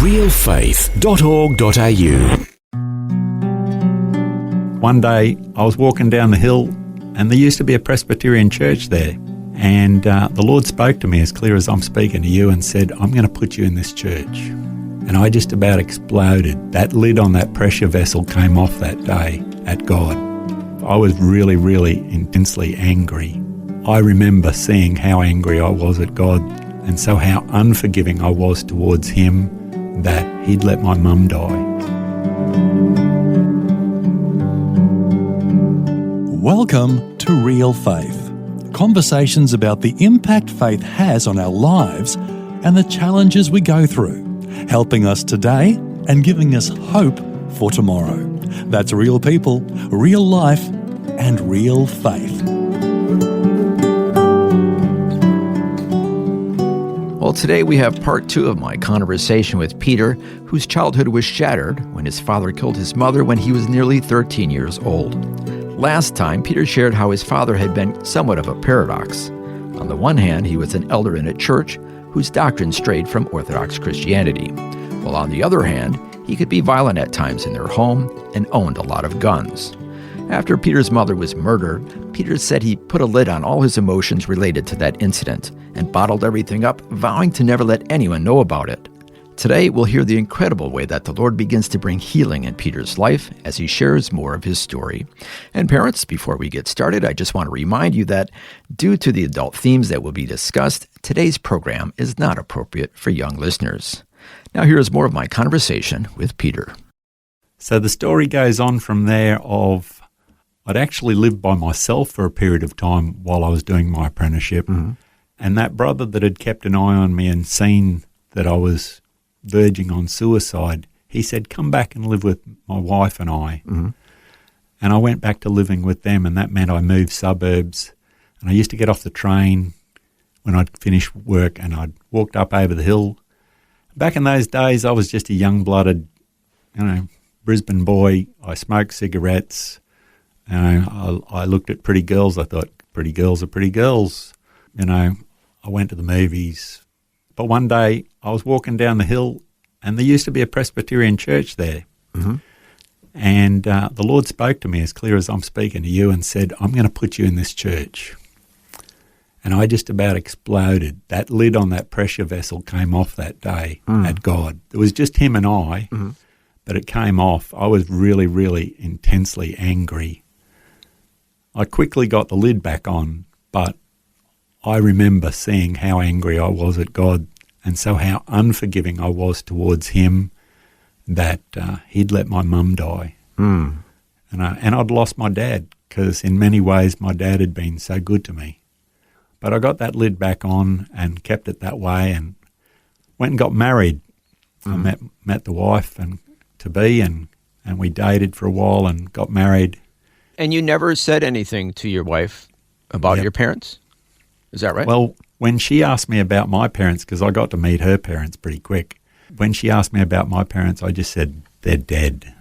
realfaith.org.au. One day I was walking down the hill and there used to be a Presbyterian church there. And the Lord spoke to me as clear as I'm speaking to you and said, I'm going to put you in this church. And I just about exploded. That lid on that pressure vessel came off that day at God. I was really, really intensely angry. I remember seeing how angry I was at God and so how unforgiving I was towards Him that He'd let my mum die. Welcome to Real Faith. Conversations about the impact faith has on our lives and the challenges we go through, helping us today and giving us hope for tomorrow. That's real people, real life, and real faith. Well, today we have part 2 of my conversation with Peter, whose childhood was shattered when his father killed his mother when he was nearly 13 years old. Last time, Peter shared how his father had been somewhat of a paradox. On the one hand, he was an elder in a church whose doctrine strayed from Orthodox Christianity, while on the other hand, he could be violent at times in their home and owned a lot of guns. After Peter's mother was murdered, Peter said he put a lid on all his emotions related to that incident and bottled everything up, vowing to never let anyone know about it. Today, we'll hear the incredible way that the Lord begins to bring healing in Peter's life as he shares more of his story. And parents, before we get started, I just want to remind you that due to the adult themes that will be discussed, today's program is not appropriate for young listeners. Now here's more of my conversation with Peter. So the story goes on from there of I'd actually lived by myself for a period of time while I was doing my apprenticeship. Mm-hmm. And that brother that had kept an eye on me and seen that I was verging on suicide, he said, come back and live with my wife and I. Mm-hmm. And I went back to living with them, and that meant I moved suburbs. And I used to get off the train when I'd finished work and I'd walked up over the hill. Back in those days, I was just a young-blooded, Brisbane boy. I smoked cigarettes. I looked at pretty girls. I thought, pretty girls are pretty girls. I went to the movies. But one day I was walking down the hill and there used to be a Presbyterian church there. Mm-hmm. And the Lord spoke to me as clear as I'm speaking to you and said, I'm going to put you in this church. And I just about exploded. That lid on that pressure vessel came off that day at God. It was just Him and I, but it came off. I was really, really intensely angry. I quickly got the lid back on, but I remember seeing how angry I was at God and so how unforgiving I was towards Him that He'd let my mum die. And I'd lost my dad because in many ways my dad had been so good to me. But I got that lid back on and kept it that way and went and got married. I met the wife and to-be and we dated for a while and got married. And you never said anything to your wife about your parents? Is that right? Well, when she asked me about my parents, because I got to meet her parents pretty quick, when she asked me about my parents, I just said, they're dead.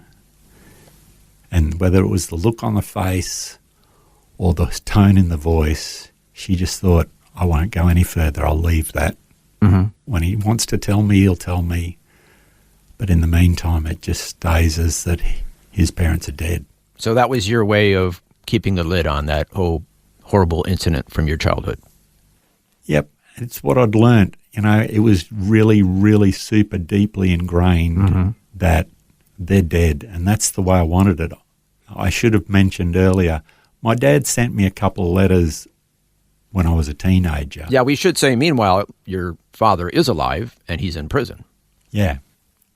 And whether it was the look on the face or the tone in the voice, she just thought, I won't go any further, I'll leave that. Mm-hmm. When he wants to tell me, he'll tell me. But in the meantime, it just stays as that his parents are dead. So that was your way of keeping the lid on that whole horrible incident from your childhood? Yep, it's what I'd learned. It was really, really super deeply ingrained that they're dead, and that's the way I wanted it. I should have mentioned earlier, my dad sent me a couple of letters when I was a teenager. Yeah, we should say, meanwhile, your father is alive and he's in prison. Yeah.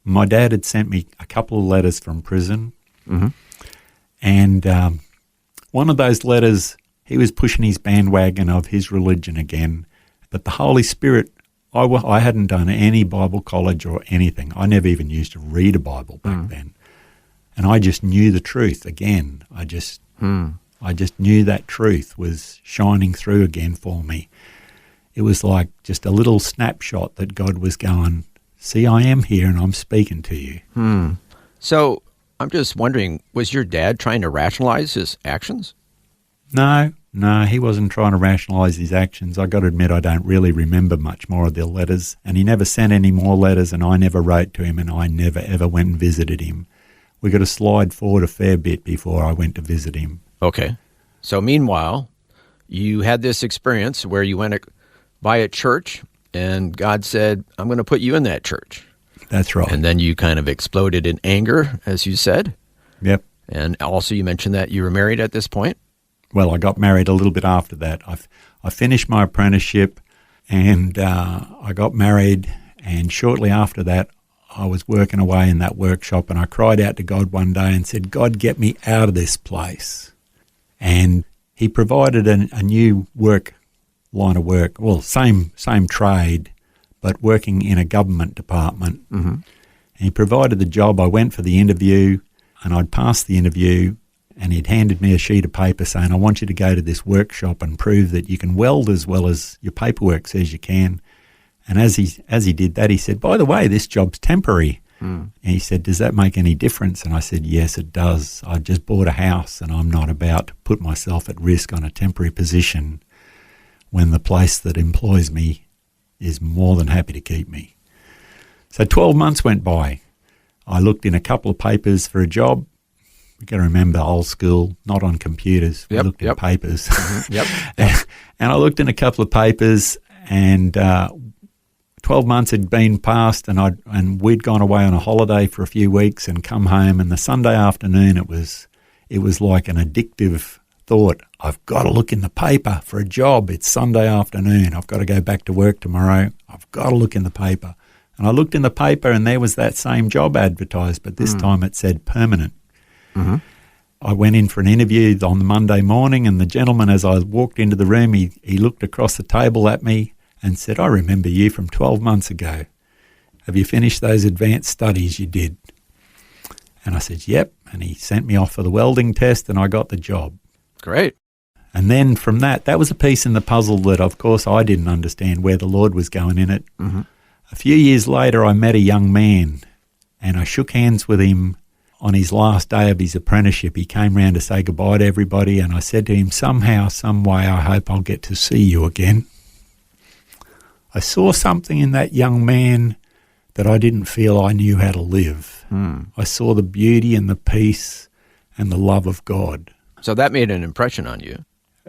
My dad had sent me a couple of letters from prison, and one of those letters, he was pushing his bandwagon of his religion again. But the Holy Spirit, I hadn't done any Bible college or anything. I never even used to read a Bible back then. And I just knew the truth again. I just knew that truth was shining through again for me. It was like just a little snapshot that God was going, see, I am here and I'm speaking to you. So I'm just wondering, was your dad trying to rationalize his actions? No, No, he wasn't trying to rationalise his actions. I got to admit, I don't really remember much more of the letters, and he never sent any more letters, and I never wrote to him, and I never ever went and visited him. We got to slide forward a fair bit before I went to visit him. Okay. So meanwhile, you had this experience where you went by a church, and God said, I'm going to put you in that church. That's right. And then you kind of exploded in anger, as you said. Yep. And also you mentioned that you were married at this point. Well, I got married a little bit after that. I finished my apprenticeship, and I got married, and shortly after that, I was working away in that workshop, and I cried out to God one day and said, God, get me out of this place. And he provided a new line of work, well, same trade, but working in a government department. Mm-hmm. And he provided the job. I went for the interview, and I'd passed the interview, and he'd handed me a sheet of paper saying, I want you to go to this workshop and prove that you can weld as well as your paperwork says you can. And as he did that, he said, by the way, this job's temporary. And he said, does that make any difference? And I said, yes, it does. I just bought a house, and I'm not about to put myself at risk on a temporary position when the place that employs me is more than happy to keep me. So 12 months went by. I looked in a couple of papers for a job. You've got to remember, old school, not on computers. We looked in papers. Mm-hmm. And I looked in a couple of papers, and 12 months had been passed, and we'd gone away on a holiday for a few weeks and come home, and the Sunday afternoon it was like an addictive thought. I've got to look in the paper for a job. It's Sunday afternoon. I've got to go back to work tomorrow. I've got to look in the paper. And I looked in the paper, and there was that same job advertised, but this time it said permanent. Mm-hmm. I went in for an interview on the Monday morning, and the gentleman, as I walked into the room, he looked across the table at me and said, I remember you from 12 months ago. Have you finished those advanced studies you did? And I said, yep. And he sent me off for the welding test, and I got the job. Great. And then from that was a piece in the puzzle that, of course, I didn't understand where the Lord was going in it. Mm-hmm. A few years later, I met a young man, and I shook hands with him on his last day of his apprenticeship. He came round to say goodbye to everybody, and I said to him, somehow, some way, I hope I'll get to see you again. I saw something in that young man that I didn't feel I knew how to live. I saw the beauty and the peace and the love of God. So that made an impression on you.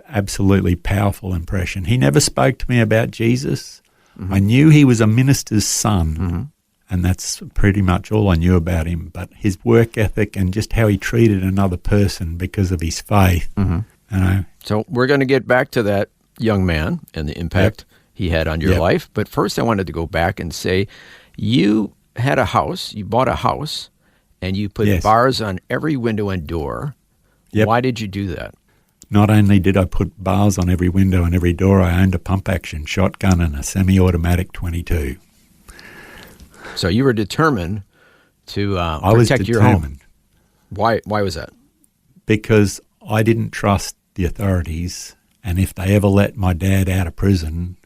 Absolutely powerful impression. He never spoke to me about Jesus. Mm-hmm. I knew he was a minister's son, and that's pretty much all I knew about him. But his work ethic and just how he treated another person because of his faith. Mm-hmm. You know. So we're going to get back to that young man and the impact he had on your life. But first I wanted to go back and say, you had a house, you bought a house, and you put bars on every window and door. Yep. Why did you do that? Not only did I put bars on every window and every door, I owned a pump-action shotgun and a semi-automatic .22. So you were determined to protect your home. Why was that? Because I didn't trust the authorities, and if they ever let my dad out of prison,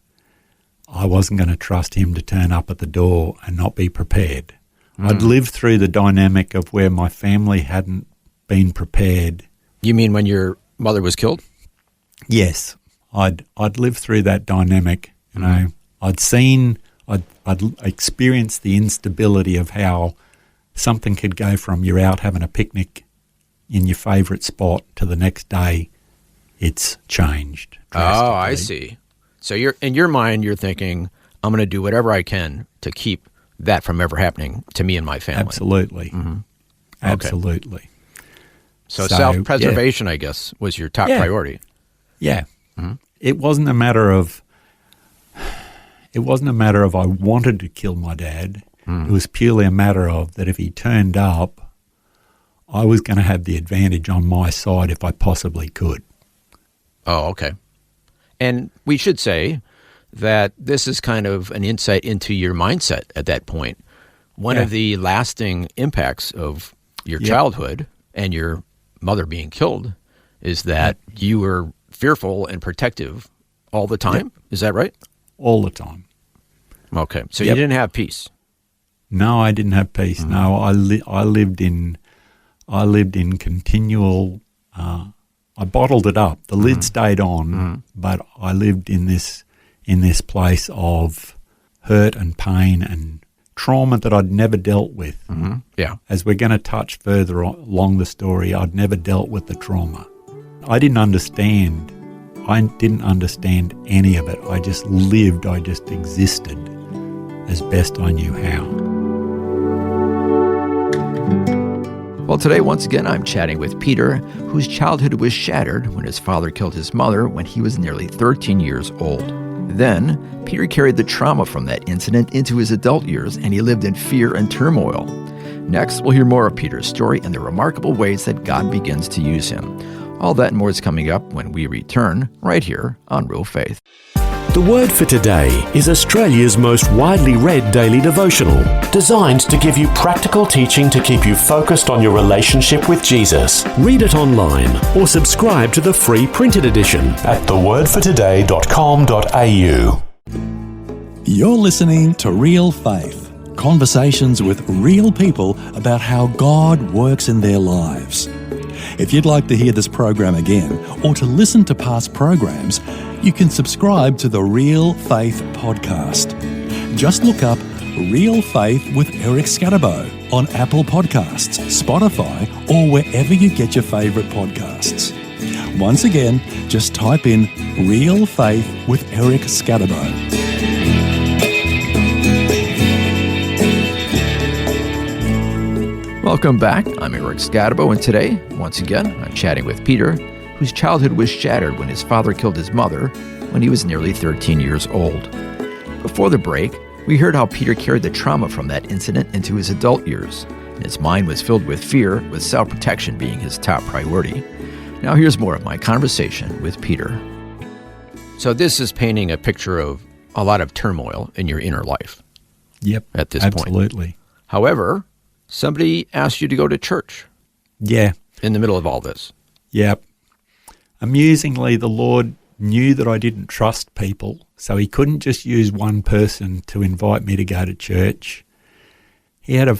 I wasn't going to trust him to turn up at the door and not be prepared. I'd lived through the dynamic of where my family hadn't been prepared. You mean when your mother was killed? Yes. I'd lived through that dynamic. You know, I'd experienced the instability of how something could go from you're out having a picnic in your favourite spot to the next day it's changed drastically. Oh, I see. So in your mind, you're thinking, I'm going to do whatever I can to keep that from ever happening to me and my family. Absolutely. Mm-hmm. Absolutely. Okay. So self-preservation, I guess, was your top priority. Yeah. Mm-hmm. It wasn't a matter of I wanted to kill my dad. It was purely a matter of that if he turned up, I was going to have the advantage on my side if I possibly could. Oh, okay. And we should say that this is kind of an insight into your mindset at that point. One of the lasting impacts of your childhood and your mother being killed is that you were fearful and protective all the time. Yep. Is that right? All the time. Okay. So you didn't have peace. No, I didn't have peace. No, I lived in continual I bottled it up. The lid stayed on, but I lived in this place of hurt and pain and trauma that I'd never dealt with. Yeah. As we're going to touch further along the story, I'd never dealt with the trauma. I didn't understand. I didn't understand any of it. I just lived. I just existed as best I knew how. Well, today, once again, I'm chatting with Peter, whose childhood was shattered when his father killed his mother when he was nearly 13 years old. Then, Peter carried the trauma from that incident into his adult years, and he lived in fear and turmoil. Next, we'll hear more of Peter's story and the remarkable ways that God begins to use him. All that and more is coming up when we return, right here on Real Faith. The Word for Today is Australia's most widely read daily devotional, designed to give you practical teaching to keep you focused on your relationship with Jesus. Read it online or subscribe to the free printed edition at thewordfortoday.com.au. You're listening to Real Faith, conversations with real people about how God works in their lives. If you'd like to hear this program again or to listen to past programs, you can subscribe to the Real Faith podcast. Just look up Real Faith with Eric Scatterbo on Apple Podcasts, Spotify, or wherever you get your favourite podcasts. Once again, just type in Real Faith with Eric Scatterbo. Welcome back. I'm Eric Scatterbo, and today, once again, I'm chatting with Peter, whose childhood was shattered when his father killed his mother when he was nearly 13 years old. Before the break, we heard how Peter carried the trauma from that incident into his adult years, and his mind was filled with fear, with self-protection being his top priority. Now here's more of my conversation with Peter. So this is painting a picture of a lot of turmoil in your inner life. Yep. At this point. Absolutely. However, somebody asked you to go to church. Yeah. In the middle of all this. Yep. Amusingly, the Lord knew that I didn't trust people, so he couldn't just use one person to invite me to go to church. He had a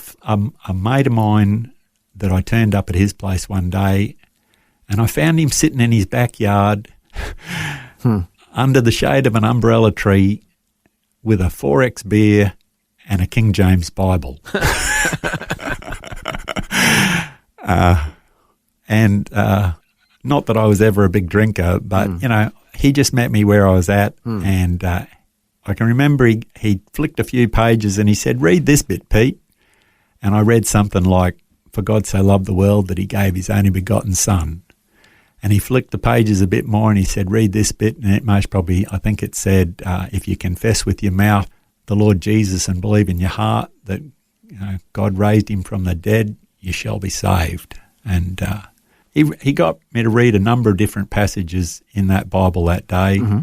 mate of mine that I turned up at his place one day, and I found him sitting in his backyard under the shade of an umbrella tree with a 4X beer and a King James Bible. Not that I was ever a big drinker, but, he just met me where I was at, and I can remember he flicked a few pages and he said, "Read this bit, Pete." And I read something like, "For God so loved the world that he gave his only begotten Son." And he flicked the pages a bit more and he said, "Read this bit." And it most probably, I think it said, if you confess with your mouth the Lord Jesus and believe in your heart that God raised him from the dead, you shall be saved. And he got me to read a number of different passages in that Bible that day. Mm-hmm.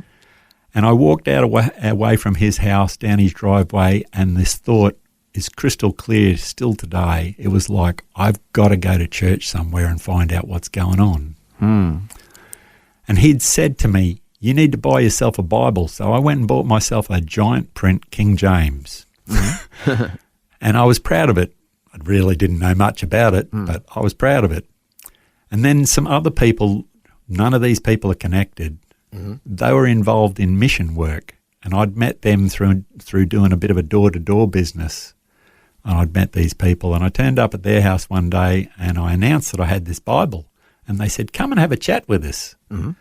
And I walked away from his house down his driveway, and this thought is crystal clear still today. It was like, I've got to go to church somewhere and find out what's going on. And he'd said to me, "You need to buy yourself a Bible." So I went and bought myself a giant print King James. Mm-hmm. And I was proud of it. I really didn't know much about it, but I was proud of it. And then some other people, none of these people are connected. Mm-hmm. They were involved in mission work, and I'd met them through doing a bit of a door-to-door business. And I'd met these people, and I turned up at their house one day, and I announced that I had this Bible. And they said, "Come and have a chat with us." Mm-hmm.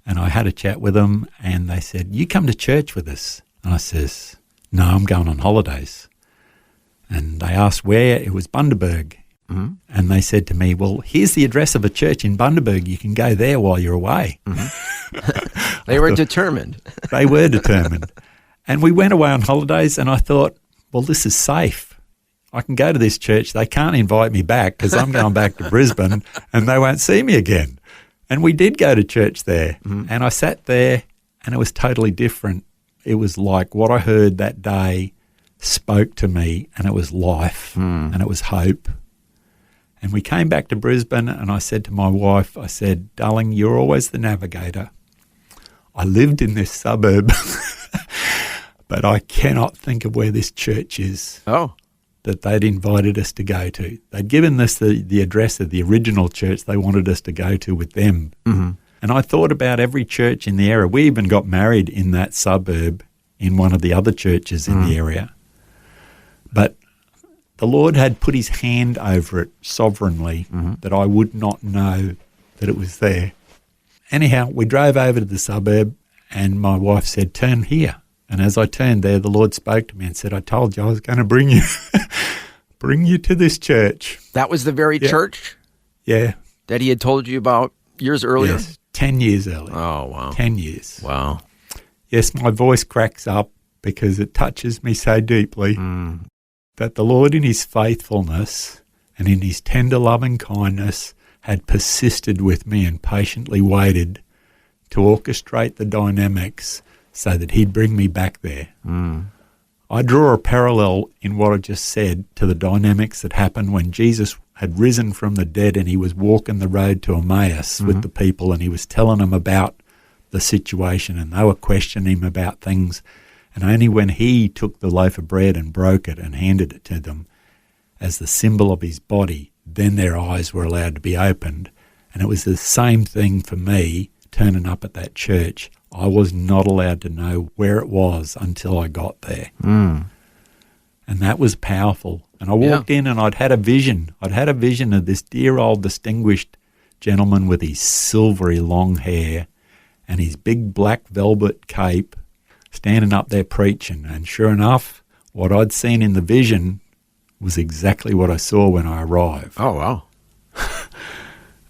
And I had a chat with them, and they said, "You come to church with us?" And I says, "No, I'm going on holidays." And they asked where. It was Bundaberg. Mm-hmm. And they said to me, "Well, here's the address of a church in Bundaberg. You can go there while you're away." Mm-hmm. They were determined. They were determined. And we went away on holidays, and I thought, well, this is safe. I can go to this church. They can't invite me back because I'm going back to Brisbane and they won't see me again. And we did go to church there. Mm-hmm. And I sat there, and it was totally different. It was like what I heard that day spoke to me, and it was life and it was hope. And we came back to Brisbane, and I said to my wife, I said, "Darling, you're always the navigator. I lived in this suburb, but I cannot think of where this church is." Oh. that they'd invited us to go to. They'd given us the address of the original church they wanted us to go to with them. Mm-hmm. And I thought about every church in the area. We even got married in that suburb in one of the other churches in the area. But the Lord had put his hand over it sovereignly that I would not know that it was there. Anyhow, we drove over to the suburb and my wife said, "Turn here." And as I turned there, the Lord spoke to me and said, "I told you I was going to bring you to this church." That was the very church Yeah. that he had told you about years earlier? Yes. 10 years earlier. Oh, wow. 10 years. Wow. Yes, my voice cracks up because it touches me so deeply that the Lord in his faithfulness and in his tender loving kindness had persisted with me and patiently waited to orchestrate the dynamics so that he'd bring me back there. I draw a parallel in what I just said to the dynamics that happened when Jesus had risen from the dead and he was walking the road to Emmaus with the people and he was telling them about the situation and they were questioning him about things. And only when he took the loaf of bread and broke it and handed it to them as the symbol of his body, then their eyes were allowed to be opened. And it was the same thing for me turning up at that church. I was not allowed to know where it was until I got there. And that was powerful. And I walked in and I'd had a vision. I'd had a vision of this dear old distinguished gentleman with his silvery long hair and his big black velvet cape standing up there preaching. And sure enough, what I'd seen in the vision was exactly what I saw when I arrived. Oh, wow.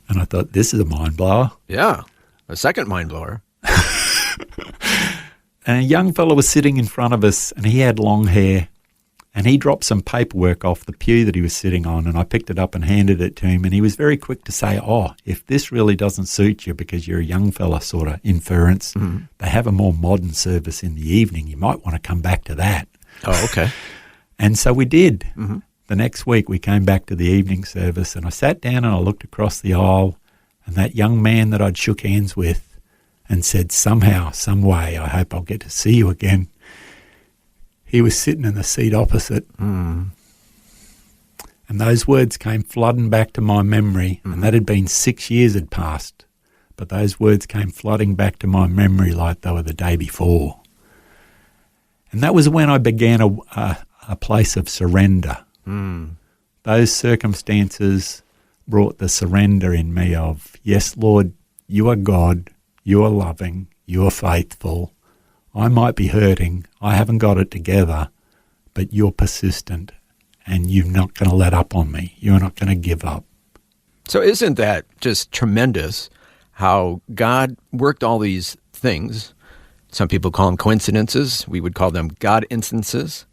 And I thought, this is a mind blower. Yeah. A second mind blower. And a young fellow was sitting in front of us and he had long hair and he dropped some paperwork off the pew that he was sitting on and I picked it up and handed it to him and he was very quick to say, "Oh, if this really doesn't suit you because you're a young fella," sort of inference, "they have a more modern service in the evening. You might want to come back to that." Oh, okay. And so we did. The next week we came back to the evening service and I sat down and I looked across the aisle and that young man that I'd shook hands with and said, "Somehow, some way, I hope I'll get to see you again," he was sitting in the seat opposite. And those words came flooding back to my memory, and that had been 6 years had passed. But those words came flooding back to my memory like they were the day before. And that was when I began a place of surrender. Those circumstances brought the surrender in me of, yes, Lord, you are God, you are loving, you are faithful. I might be hurting, I haven't got it together, but you're persistent and you're not going to let up on me. You're not going to give up. So isn't that just tremendous how God worked all these things? Some people call them coincidences. We would call them God instances.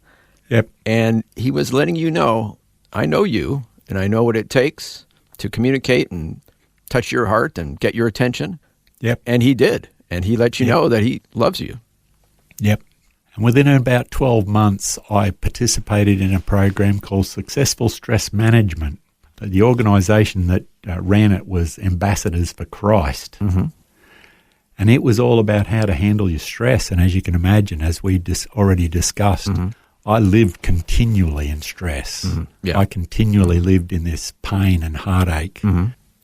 Yep. And he was letting you know, I know you, and I know what it takes to communicate and touch your heart and get your attention. Yep. And he did. And he let you know that he loves you. Yep. And within about 12 months, I participated in a program called Successful Stress Management. The organisation that ran it was Ambassadors for Christ. And it was all about how to handle your stress. And as you can imagine, as we already discussed, I lived continually in stress. I continually lived in this pain and heartache.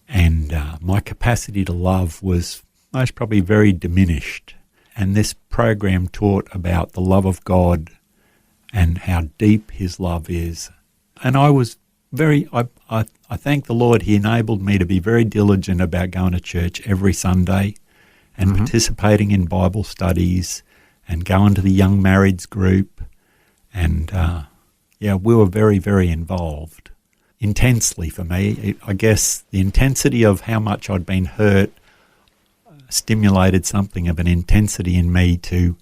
And my capacity to love was most probably very diminished. And this program taught about the love of God and how deep his love is. And I was I thank the Lord, he enabled me to be very diligent about going to church every Sunday and participating in Bible studies and going to the young marrieds group. And we were very, very involved. Intensely for me. I guess the intensity of how much I'd been hurt stimulated something of an intensity in me to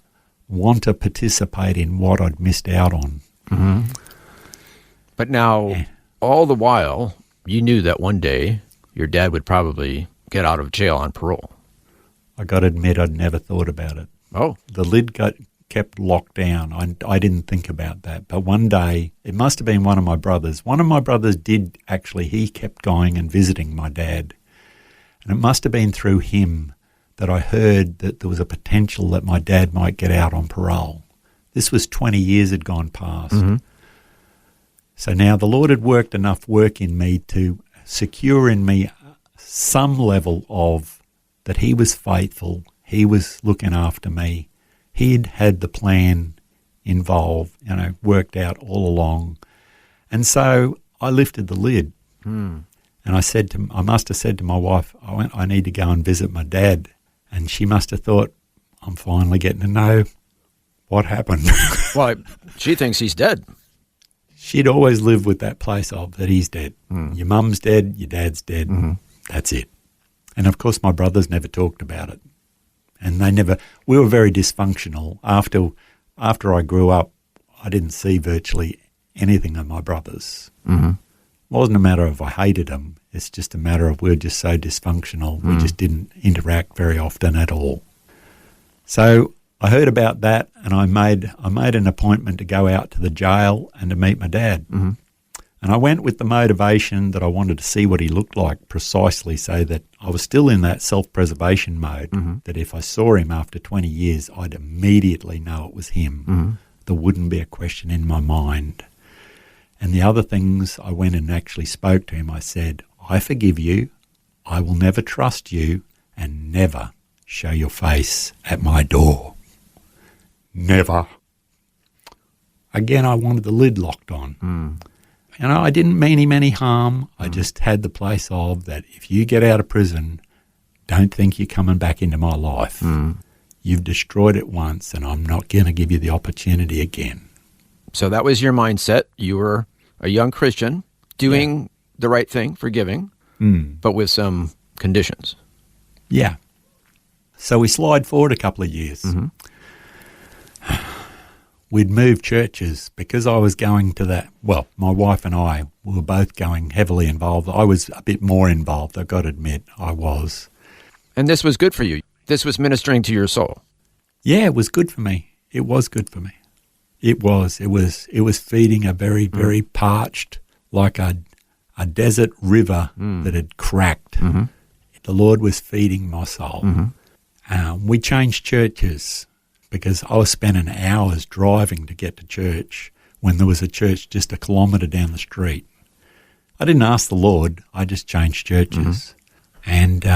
want to participate in what I'd missed out on. But now, all the while, you knew that one day your dad would probably get out of jail on parole. I got to admit, I'd never thought about it. Oh. The lid kept locked down. I didn't think about that. But one day, it must have been one of my brothers. One of my brothers did actually, he kept going and visiting my dad. And it must have been through him that I heard that there was a potential that my dad might get out on parole. This was 20 years had gone past. So now the Lord had worked enough work in me to secure in me some level of that he was faithful, he was looking after me, he'd had the plan involved, worked out all along. And so I lifted the lid. And I must have said to my wife, I need to go and visit my dad. And she must have thought, I'm finally getting to know what happened. Well, she thinks he's dead. She'd always lived with that place of that he's dead. Your mum's dead, your dad's dead. That's it. And of course, my brothers never talked about it. And we were very dysfunctional. After I grew up, I didn't see virtually anything of my brothers. It wasn't a matter of I hated them. It's just a matter of we were just so dysfunctional. We just didn't interact very often at all. So I heard about that, and I made an appointment to go out to the jail and to meet my dad. And I went with the motivation that I wanted to see what he looked like, precisely so that I was still in that self-preservation mode, that if I saw him after 20 years, I'd immediately know it was him. There wouldn't be a question in my mind. And the other things, I went and actually spoke to him. I said, I forgive you, I will never trust you, and never show your face at my door. Never. Again, I wanted the lid locked on. I didn't mean him any harm. I just had the place of that if you get out of prison, don't think you're coming back into my life. You've destroyed it once, and I'm not going to give you the opportunity again. So that was your mindset. You were a young Christian doing the right thing, forgiving, but with some conditions. Yeah. So we slide forward a couple of years. We'd moved churches because I was going to that. Well, my wife and I were both going heavily involved. I was a bit more involved, I've got to admit, I was. And this was good for you. This was ministering to your soul. Yeah, it was good for me. It was good for me. It was feeding a very, very parched, like a desert river that had cracked. The Lord was feeding my soul. We changed churches because I was spending hours driving to get to church when there was a church just a kilometre down the street. I didn't ask the Lord, I just changed churches. And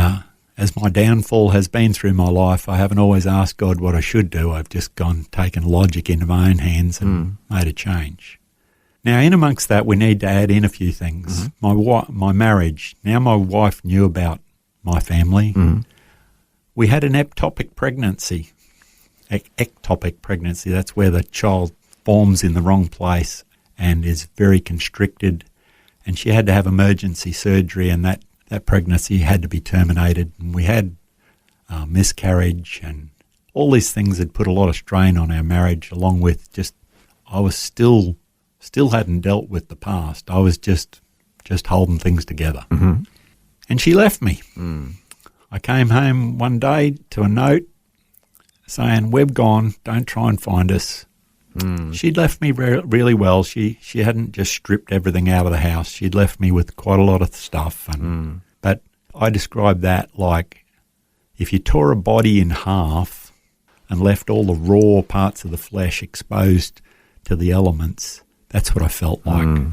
as my downfall has been through my life, I haven't always asked God what I should do. I've just taken logic into my own hands and made a change. Now, in amongst that, we need to add in a few things. My marriage. Now my wife knew about my family. We had an ectopic pregnancy. Ectopic pregnancy, that's where the child forms in the wrong place and is very constricted. And she had to have emergency surgery, and that pregnancy had to be terminated. And we had miscarriage, and all these things had put a lot of strain on our marriage, along with just I was still hadn't dealt with the past. I was just holding things together. And she left me. I came home one day to a note saying, we've gone, don't try and find us. She'd left me really well. She hadn't just stripped everything out of the house. She'd left me with quite a lot of stuff. But I describe that like if you tore a body in half and left all the raw parts of the flesh exposed to the elements, that's what I felt like.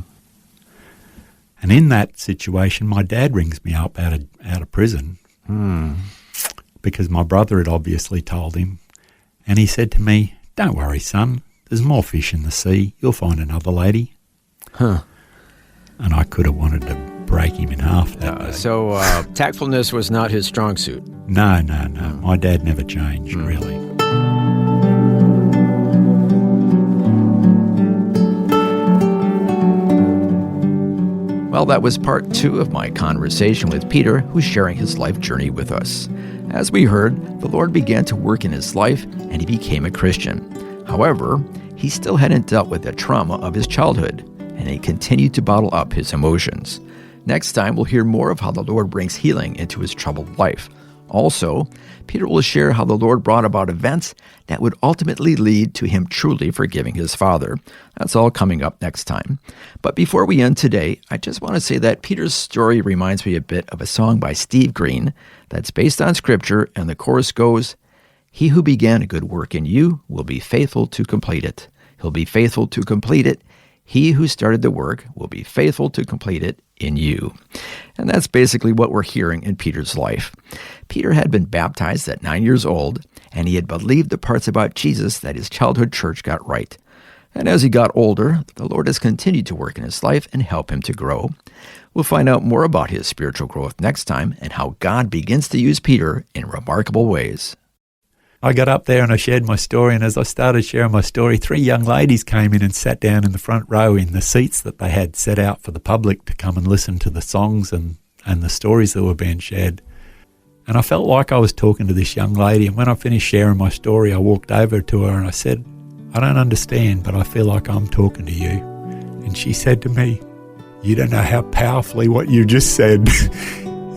And in that situation, my dad rings me up out of prison because my brother had obviously told him. And he said to me, don't worry, son, there's more fish in the sea. You'll find another lady. And I could have wanted to break him in half that day. So tactfulness was not his strong suit. No. My dad never changed, really. Well, that was part 2 of my conversation with Peter, who's sharing his life journey with us. As we heard, the Lord began to work in his life, and he became a Christian. However, he still hadn't dealt with the trauma of his childhood, and he continued to bottle up his emotions. Next time, we'll hear more of how the Lord brings healing into his troubled life. Also, Peter will share how the Lord brought about events that would ultimately lead to him truly forgiving his father. That's all coming up next time. But before we end today, I just want to say that Peter's story reminds me a bit of a song by Steve Green that's based on Scripture, and the chorus goes, "He who began a good work in you will be faithful to complete it. He'll be faithful to complete it. He who started the work will be faithful to complete it in you. And that's basically what we're hearing in Peter's life. Peter had been baptized at 9 years old, and he had believed the parts about Jesus that his childhood church got right. And as he got older, the Lord has continued to work in his life and help him to grow. We'll find out more about his spiritual growth next time and how God begins to use Peter in remarkable ways. I got up there and I shared my story, and as I started sharing my story, 3 young ladies came in and sat down in the front row in the seats that they had set out for the public to come and listen to the songs and the stories that were being shared. And I felt like I was talking to this young lady, and when I finished sharing my story, I walked over to her and I said, "I don't understand, but I feel like I'm talking to you." And she said to me, "You don't know how powerfully what you just said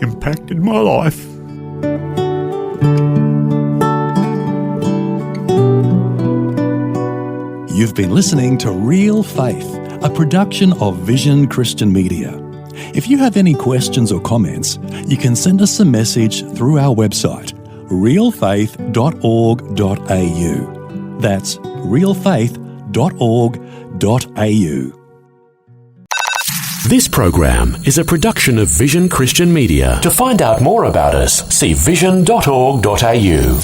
impacted my life." You've been listening to Real Faith, a production of Vision Christian Media. If you have any questions or comments, you can send us a message through our website, realfaith.org.au. That's realfaith.org.au. This program is a production of Vision Christian Media. To find out more about us, see vision.org.au.